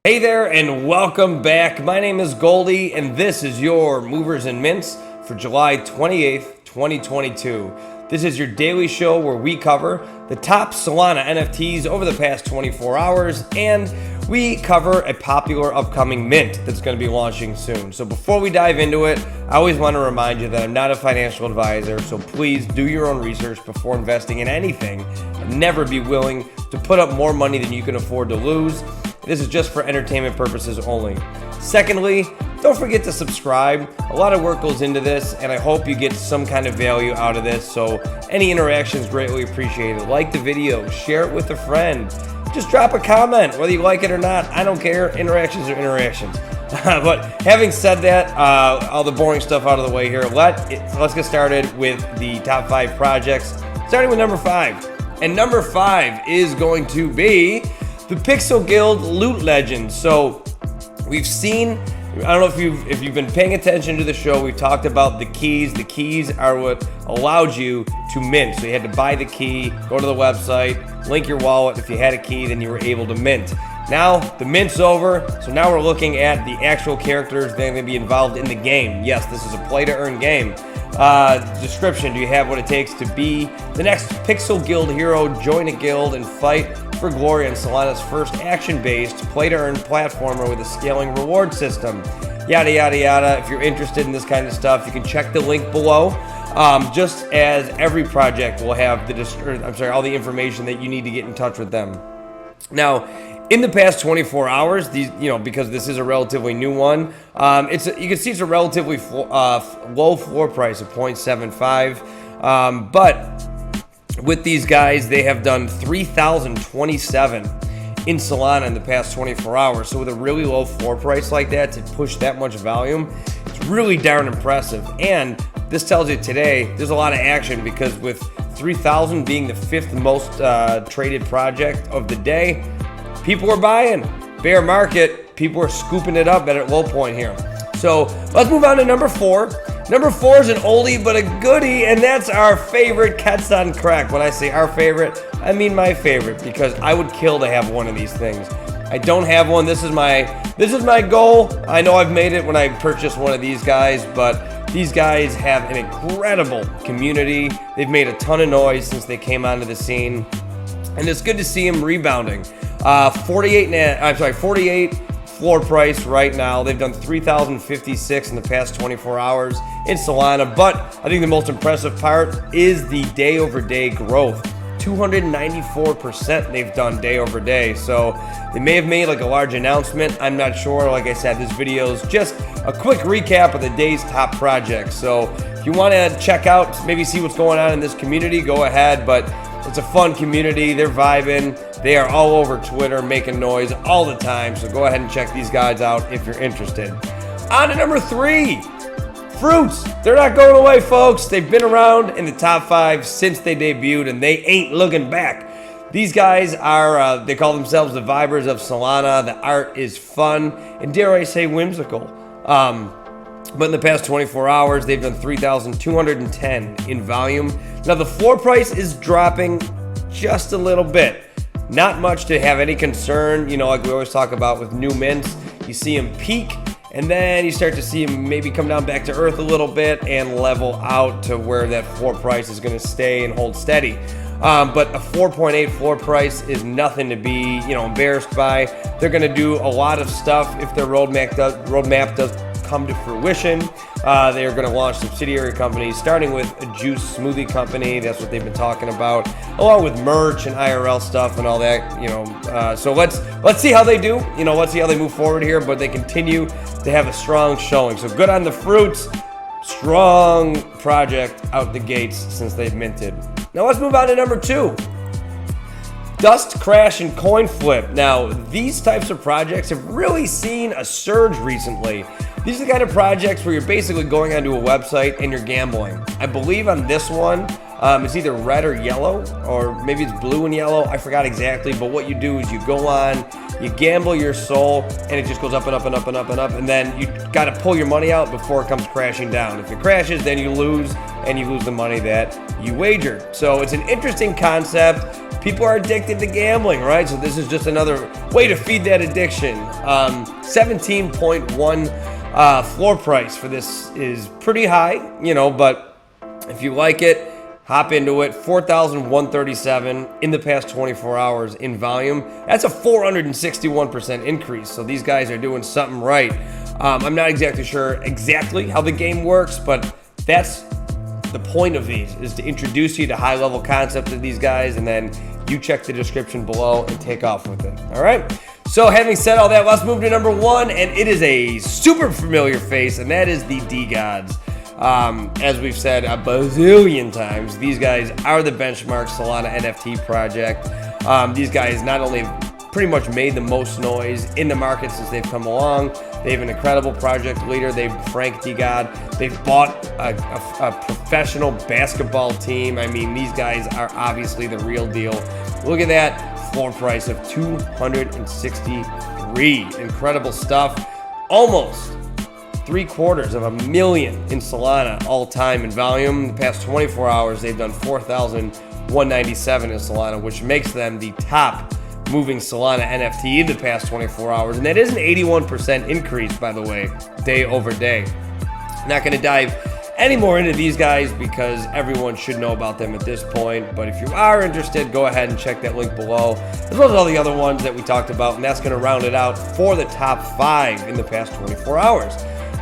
Hey there and welcome back. My name is Goldie and this is your Movers and Mints for July 28th, 2022. This is your daily show where we cover the top Solana NFTs over the past 24 hours and we cover a popular upcoming mint that's going to be launching soon. So before we dive into it, I always want to remind you that I'm not a financial advisor, so please do your own research before investing in anything and never be willing to put up more money than you can afford to lose. This is just for entertainment purposes only. Secondly, don't forget to subscribe. A lot of work goes into this, and I hope you get some kind of value out of this, so any interaction is greatly appreciated. Like the video, share it with a friend. Just drop a comment, whether you like it or not. I don't care. Interactions are interactions. But having said that, all the boring stuff out of the way here, let's get started with the top 5 projects, starting with number 5. And number 5 is going to be the Pixel Guild Loot Legends. So we've seen, I don't know if you've been paying attention to the show, we've talked about the keys. The keys are what allowed you to mint. So you had to buy the key, go to the website, link your wallet. If you had a key, then you were able to mint. Now the mint's over, so now we're looking at the actual characters that are going to be involved in the game. Yes, this is a play-to-earn game. Description: do you have what it takes to be the next Pixel Guild hero? Join a guild and fight for glory on Solana's first action-based play-to-earn platformer with a scaling reward system. Yada yada yada. If you're interested in this kind of stuff, you can check the link below. Just as every project will have all the information that you need to get in touch with them. Now, in the past 24 hours, because this is a relatively new one, you can see it's a relatively low floor price of 0.75. But with these guys, they have done 3,027 in Solana in the past 24 hours. So with a really low floor price like that, to push that much volume, it's really darn impressive. And this tells you today there's a lot of action, because with 3,000 being the 5th most traded project of the day, people are buying. Bear market, people are scooping it up at a low point here. So let's move on to number 4. Number 4 is an oldie but a goodie, and that's our favorite Cets On Crek. When I say our favorite, I mean my favorite, because I would kill to have one of these things. I don't have one. This is my goal. I know I've made it when I purchased one of these guys, but these guys have an incredible community. They've made a ton of noise since they came onto the scene, and it's good to see them rebounding. 48 floor price right now. They've done 3,056 in the past 24 hours in Solana, but I think the most impressive part is the day over day growth. 294% they've done day over day. So they may have made like a large announcement. I'm not sure. Like I said, this video is just a quick recap of the day's top projects. So if you want to check out, maybe see what's going on in this community, go ahead. But it's a fun community. They're vibing. They are all over Twitter making noise all the time. So go ahead and check these guys out if you're interested. On to number 3. Froots. They're not going away, folks. They've been around in the top 5 since they debuted, and they ain't looking back. These guys are, they call themselves the Vibers of Solana. The art is fun and, dare I say, whimsical. But in the past 24 hours, they've done 3,210 in volume. Now, the floor price is dropping just a little bit. Not much to have any concern. Like we always talk about with new mints, you see them peak, and then you start to see them maybe come down back to earth a little bit and level out to where that floor price is going to stay and hold steady. But a 4.8 floor price is nothing to be, embarrassed by. They're going to do a lot of stuff if their roadmap does come to fruition. They are going to launch subsidiary companies, starting with a juice smoothie company. That's what they've been talking about, along with merch and IRL stuff and all that. So let's see how they do. Let's see how they move forward here. But they continue to have a strong showing. So good on the Froots. Strong project out the gates since they've minted. Now let's move on to number 2. Dust Crash and Coinflip. Now, these types of projects have really seen a surge recently. These are the kind of projects where you're basically going onto a website and you're gambling. I believe on this one, it's either red or yellow, or maybe it's blue and yellow. I forgot exactly, but what you do is you go on, you gamble your soul, and it just goes up and up and up and up and up, and then you got to pull your money out before it comes crashing down. If it crashes, then you lose, and you lose the money that you wagered. So it's an interesting concept. people are addicted to gambling, right? So this is just another way to feed that addiction. 17.1 floor price for this is pretty high, but if you like it, hop into it. 4,137 in the past 24 hours in volume. That's a 461% increase. So these guys are doing something right. I'm not exactly sure how the game works, but that's the point of these, is to introduce you to high-level concepts of these guys, and then you check the description below and take off with it. All right? So having said all that, let's move to number one, and it is a super familiar face, and that is the DeGods. As we've said a bazillion times, these guys are the benchmark Solana NFT project. These guys not only have pretty much made the most noise in the market since they've come along, they have an incredible project leader. Frank DeGod. They've bought a professional basketball team. I mean, these guys are obviously the real deal. Look at that floor price of 263. Incredible stuff. Almost $750,000 in Solana all time in volume. In the past 24 hours, they've done 4,197 in Solana, which makes them the top moving Solana NFT in the past 24 hours. And that is an 81% increase, by the way, day over day. Not going to dive any more into these guys because everyone should know about them at this point. But if you are interested, go ahead and check that link below, as well as all the other ones that we talked about. And that's going to round it out for the top 5 in the past 24 hours.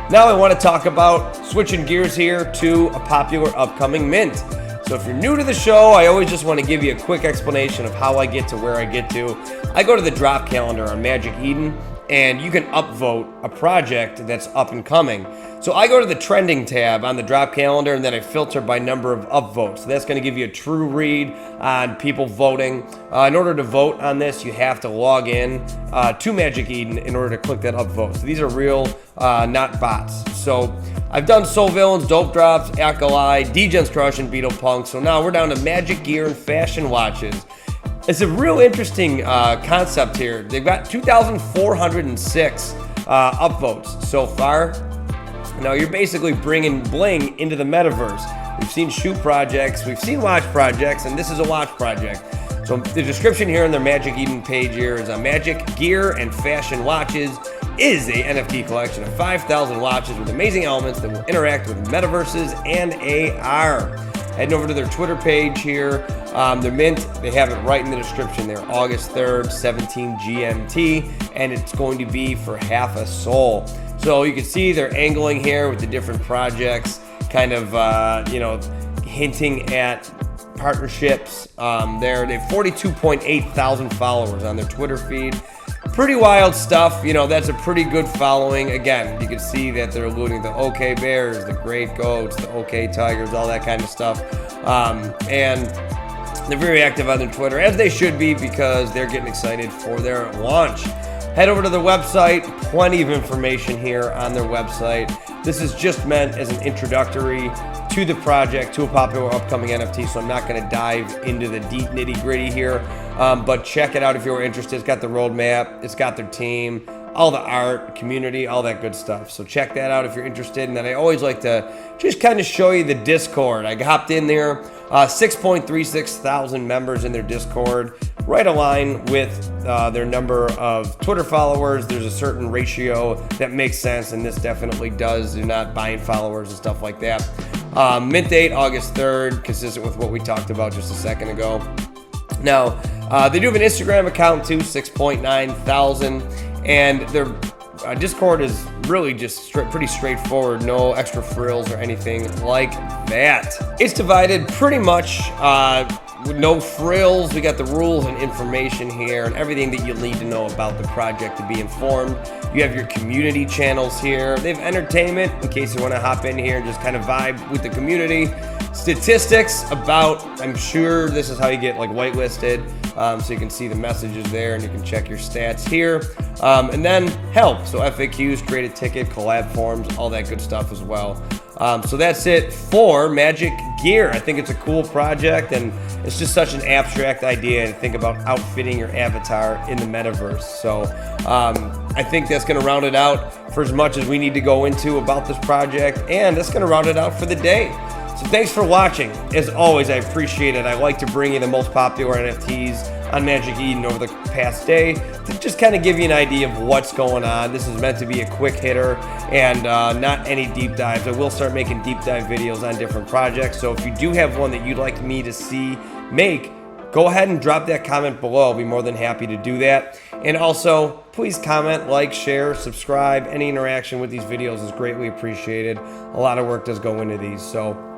Now I want to talk about switching gears here to a popular upcoming mint. So if you're new to the show, I always just want to give you a quick explanation of how I get to where I get to. I go to the drop calendar on Magic Eden, and you can upvote a project that's up and coming. So I go to the trending tab on the drop calendar, and then I filter by number of upvotes. So that's going to give you a true read on people voting. In order to vote on this, you have to log in to Magic Eden in order to click that upvote. So these are real, not bots. So I've done Soul Villains, Dope Drops, Alkali, Degen's Crush, and Beetle Punk. So now we're down to Magic Gear and Fashion Watches. It's a real interesting concept here. They've got 2,406 upvotes so far. Now you're basically bringing bling into the metaverse. We've seen shoe projects, we've seen watch projects, and this is a watch project. So the description here on their Magic Eden page here is a Magic Gear and Fashion Watches is a NFT collection of 5,000 watches with amazing elements that will interact with metaverses and AR. Heading over to their Twitter page here, their mint, they have it right in the description there, August 3rd, 17 GMT, and it's going to be for half a sol. So you can see they're angling here with the different projects, kind of, hinting at partnerships. They have 42.8 thousand followers on their Twitter feed. Pretty wild stuff. That's a pretty good following. Again, you can see that they're alluding to the OK Bears, the Great Goats, the OK Tigers, all that kind of stuff. And they're very active on their Twitter, as they should be, because they're getting excited for their launch. Head over to their website. Plenty of information here on their website. This is just meant as an introductory to the project, to a popular upcoming NFT, so I'm not going to dive into the deep nitty-gritty here, but check it out if you're interested. It's got the roadmap, it's got their team, all the art, community, all that good stuff. So check that out if you're interested. And then I always like to just kind of show you the Discord. I hopped in there, 6.36 thousand members in their Discord, right aligned with their number of Twitter followers. There's a certain ratio that makes sense, and this definitely does. They're not buying followers and stuff like that. Mint date, August 3rd, consistent with what we talked about just a second ago. Now, they do have an Instagram account too, 6.9 thousand, and their Discord is really just pretty straightforward, no extra frills or anything like that. It's divided pretty much with no frills. We got the rules and information here and everything that you'll need to know about the project to be informed. You have your community channels here. They have entertainment in case you want to hop in here and just kind of vibe with the community. Statistics about, I'm sure this is how you get like whitelisted, so you can see the messages there and you can check your stats here. And then help, so FAQs, create a ticket, collab forms, all that good stuff as well. So that's it for Magic Gear. I think it's a cool project, and it's just such an abstract idea to think about outfitting your avatar in the metaverse. So I think that's going to round it out for as much as we need to go into about this project, and that's going to round it out for the day. So So thanks for watching. As always, I appreciate it. I like to bring you the most popular NFTs on Magic Eden over the past day to just kind of give you an idea of what's going on. This is meant to be a quick hitter and not any deep dives. I will start making deep dive videos on different projects. So if you do have one that you'd like me to see make, go ahead and drop that comment below. I'll be more than happy to do that. And also, please comment, like, share, subscribe. Any interaction with these videos is greatly appreciated. A lot of work does go into these, so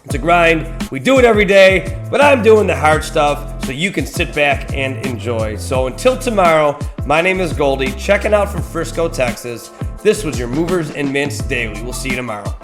it's a grind. We do it every day, but I'm doing the hard stuff so you can sit back and enjoy. So until tomorrow, my name is Goldie, checking out from Frisco, Texas. This was your Movers and Mints Daily. We'll see you tomorrow.